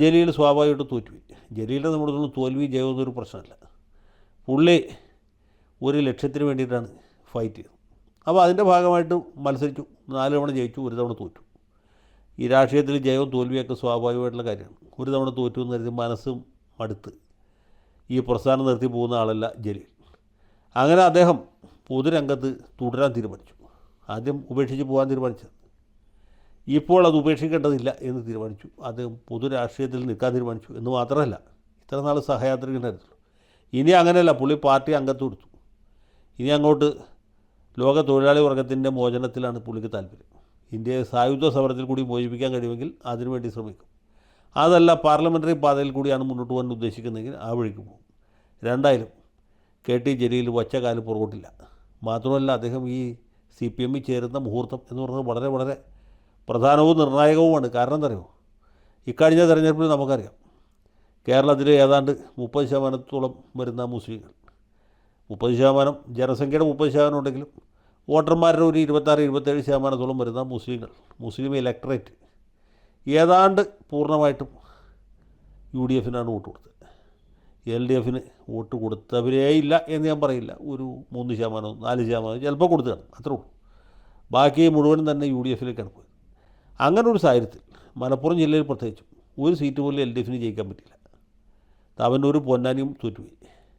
ജലീൽ സ്വാഭാവികമായിട്ട് തോറ്റുപോയി. ജലീലിൻ്റെ നമ്മുടെ തോൽവി ജയമൊന്നൊരു പ്രശ്നമല്ല. പുള്ളി ഒരു ലക്ഷ്യത്തിന് വേണ്ടിയിട്ടാണ് ഫൈറ്റ് ചെയ്തത്. അപ്പോൾ അതിൻ്റെ ഭാഗമായിട്ട് മത്സരിച്ചു, 4 തവണ ജയിച്ചു, 1 തവണ തോറ്റു. ഈ രാഷ്ട്രീയത്തിൽ ജയവും തോൽവിയൊക്കെ സ്വാഭാവികമായിട്ടുള്ള കാര്യമാണ്. 1 തവണ തോറ്റു എന്ന് കരുതി മനസ്സും മടുത്ത് ഈ പ്രസ്ഥാനം നിർത്തി പോകുന്ന ആളല്ല ജലീൽ. അങ്ങനെ അദ്ദേഹം പൊതുരംഗത്ത് തുടരാൻ തീരുമാനിച്ചു. ആദ്യം ഉപേക്ഷിച്ച് പോകാൻ തീരുമാനിച്ചത്, ഇപ്പോൾ അത് ഉപേക്ഷിക്കേണ്ടതില്ല എന്ന് തീരുമാനിച്ചു. അദ്ദേഹം പൊതുരാഷ്ട്രീയത്തിൽ നിൽക്കാൻ തീരുമാനിച്ചു. എന്ന് മാത്രമല്ല, ഇത്ര നാൾ സഹയാത്രികനായിരുന്നുള്ളൂ. ഇനി അങ്ങനെയല്ല, പുള്ളി പാർട്ടി അംഗത്വം എടുത്തു. ഇനി അങ്ങോട്ട് ലോക തൊഴിലാളി വർഗത്തിൻ്റെ മോചനത്തിലാണ് പുള്ളിക്ക് താല്പര്യം. ഇന്ത്യയെ സായുധ സമരത്തിൽ കൂടി മോചിപ്പിക്കാൻ കഴിയുമെങ്കിൽ അതിനുവേണ്ടി ശ്രമിക്കും. അതല്ല, പാർലമെൻ്ററി പാതയിൽ കൂടിയാണ് മുന്നോട്ട് പോകാൻ ഉദ്ദേശിക്കുന്നതെങ്കിൽ ആ വഴിക്ക് പോകും. രണ്ടായാലും KT ജലീൽ വച്ചകാലം പുറകോട്ടില്ല. മാത്രമല്ല, അദ്ദേഹം ഈ CPM ചേരുന്ന മുഹൂർത്തം എന്ന് പറഞ്ഞാൽ വളരെ വളരെ പ്രധാനവും നിർണായകവുമാണ്. കാരണം എന്താ പറയുമോ, ഇക്കഴിഞ്ഞ തെരഞ്ഞെടുപ്പിൽ നമുക്കറിയാം, കേരളത്തിൽ ഏതാണ്ട് 30% വരുന്ന മുസ്ലിങ്ങൾ, 30% ജനസംഖ്യയുടെ 30% ഉണ്ടെങ്കിലും വോട്ടർമാരുടെ ഒരു 26-27% വരുന്ന മുസ്ലിം ഇലക്ടറേറ്റ് ഏതാണ്ട് പൂർണ്ണമായിട്ടും UDF വോട്ട് കൊടുത്തത്. LDF വോട്ട് കൊടുത്തവരേ ഇല്ല എന്ന് ഞാൻ പറയില്ല. ഒരു 3%, 4% ചിലപ്പോൾ കൊടുത്തതാണ്, അത്രേ ഉള്ളൂ. ബാക്കി മുഴുവനും തന്നെ UDF പോയത്. അങ്ങനെ ഒരു സാഹചര്യത്തിൽ മലപ്പുറം ജില്ലയിൽ പ്രത്യേകിച്ചും ഒരു സീറ്റ് പോലും LDF ജയിക്കാൻ പറ്റില്ല. താവന്നൂർ പൊന്നാനിയും തോറ്റുപോയി.